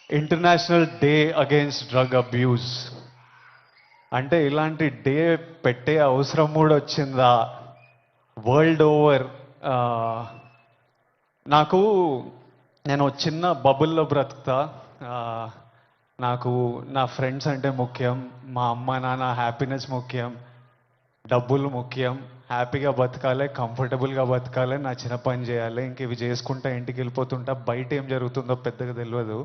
International day against drug abuse. అంటే ఇలాంటి day పెట్టే అవసరం కూడా వచ్చిందా వరల్డ్ ఓవర్? నాకు నేను చిన్న బబుల్లో బ్రతుకుతా. ఆ, నాకు నా ఫ్రెండ్స్ అంటే ముఖ్యం, మా అమ్మ నాన్న హ్యాపీనెస్ ముఖ్యం, డబ్బులు ముఖ్యం, హ్యాపీగా బతకాలి, కంఫర్టబుల్గా బతకాలి, నా చిన్న పని చేయాలి, ఇంక ఇవి చేసుకుంటా ఇంటికి వెళ్ళిపోతుంటా. బయట ఏం జరుగుతుందో పెద్దగా తెలియదు.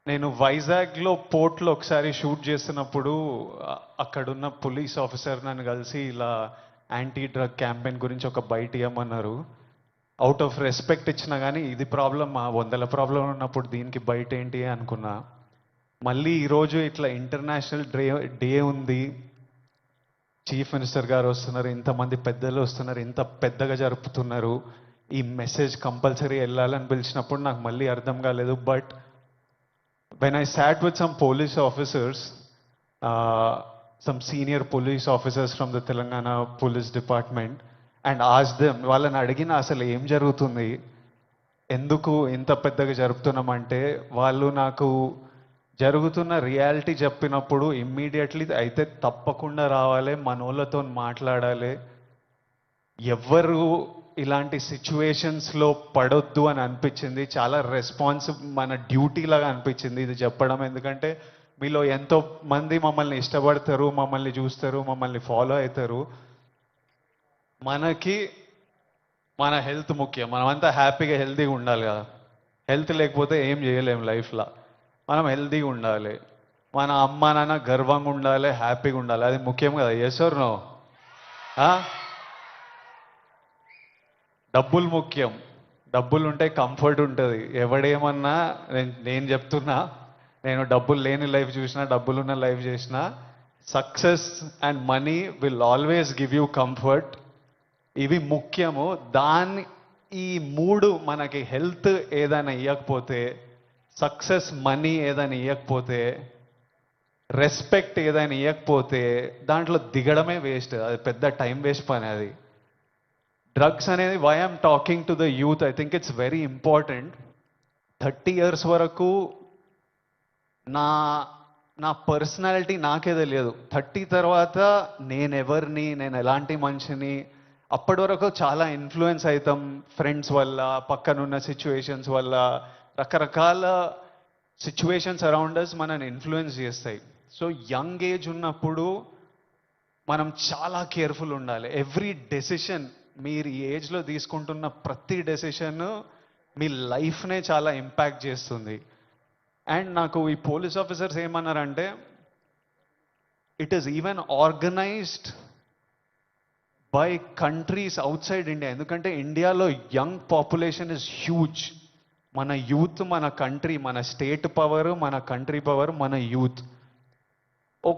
నేను వైజాగ్లో పోర్ట్లో ఒకసారి షూట్ చేస్తున్నప్పుడు అక్కడున్న పోలీస్ ఆఫీసర్ నన్ను కలిసి ఇలా యాంటీ డ్రగ్ క్యాంపెయిన్ గురించి ఒక బయట ఇవ్వమన్నారు. అవుట్ ఆఫ్ రెస్పెక్ట్ ఇచ్చినా కానీ ఇది ప్రాబ్లం, ఆ వందల ప్రాబ్లం ఉన్నప్పుడు దీనికి బయట ఏంటి అనుకున్నా. మళ్ళీ ఈరోజు ఇట్లా ఇంటర్నేషనల్ డే ఉంది, చీఫ్ మినిస్టర్ గారు వస్తున్నారు, ఇంతమంది పెద్దలు వస్తున్నారు, ఇంత పెద్దగా జరుపుతున్నారు, ఈ మెసేజ్ కంపల్సరీ వెళ్ళాలని పిలిచినప్పుడు నాకు మళ్ళీ అర్థం కాలేదు. But when I sat with some police officers, some senior police officers from the Telangana Police Department, and asked them, వాళ్ళని అడిగిన అసలు ఏం జరుగుతుంది, ఎందుకు ఇంత పెద్దగా జరుపుతున్నామంటే, వాళ్ళు నాకు జరుగుతున్న రియాలిటీ చెప్పినప్పుడు ఇమ్మీడియట్లీ అయితే తప్పకుండా రావాలి, మనోళ్ళతో మాట్లాడాలి, ఎవ్వరు ఇలాంటి సిచ్యువేషన్స్లో పడొద్దు అని అనిపించింది. చాలా మన డ్యూటీ లాగా అనిపించింది ఇది చెప్పడం. ఎందుకంటే మీలో ఎంతో మంది మమ్మల్ని ఇష్టపడతారు, మమ్మల్ని చూస్తారు, మమ్మల్ని ఫాలో అవుతారు. మనకి మన హెల్త్ ముఖ్యం, మనమంతా హ్యాపీగా హెల్తీగా ఉండాలి కదా. హెల్త్ లేకపోతే ఏం చేయలేము లైఫ్లో. మనం హెల్తీగా ఉండాలి, మన అమ్మ నాన్న గర్వంగా ఉండాలి, హ్యాపీగా ఉండాలి, అది ముఖ్యం కదా. Yes or no? డబ్బులు ముఖ్యం, డబ్బులు ఉంటే కంఫర్ట్ ఉంటుంది. ఎవడేమన్నా నేను చెప్తున్నా, నేను డబ్బులు లేని లైఫ్ చూసినా, డబ్బులున్న లైఫ్ చేసినా, success and money will always give you comfort. ఇవి ముఖ్యము. ఈ మూడు మనకి హెల్త్ ఏదైనా ఇవ్వకపోతే, సక్సెస్ మనీ ఏదైనా ఇవ్వకపోతే, రెస్పెక్ట్ ఏదైనా ఇవ్వకపోతే దాంట్లో దిగడమే వేస్ట్. అది పెద్ద టైం వేస్ట్ పని. అది డ్రగ్స్ అనేది, why I'm talking to the youth, I think it's very important. 30 years వరకు నా నా పర్సనాలిటీ నాకే తెలియదు. 30 తర్వాత నేనెవరిని, నేను ఎలాంటి మనిషిని, అప్పటి వరకు చాలా ఇన్ఫ్లుయెన్స్ అవుతాం ఫ్రెండ్స్ వల్ల, పక్కనున్న సిచ్యువేషన్స్ వల్ల. రకరకాల సిచ్యువేషన్స్ అరౌండ్ అస్ మనని ఇన్ఫ్లుయెన్స్ చేస్తాయి. సో యంగ్ ఏజ్ ఉన్నప్పుడు మనం చాలా కేర్ఫుల్ ఉండాలి. ఎవ్రీ డెసిషన్, మీరు ఈ ఏజ్లో తీసుకుంటున్న ప్రతి డెసిషన్ మీ లైఫ్నే చాలా ఇంపాక్ట్ చేస్తుంది. అండ్ నాకు ఈ పోలీస్ ఆఫీసర్స్ ఏమన్నారంటే, it is even organised by countries out side India. ఎందుకంటే ఇండియాలో యంగ్ పాపులేషన్ ఇస్ హ్యూజ్. మన యూత్, మన కంట్రీ, మన స్టేట్ పవర్, మన కంట్రీ పవర్, మన యూత్.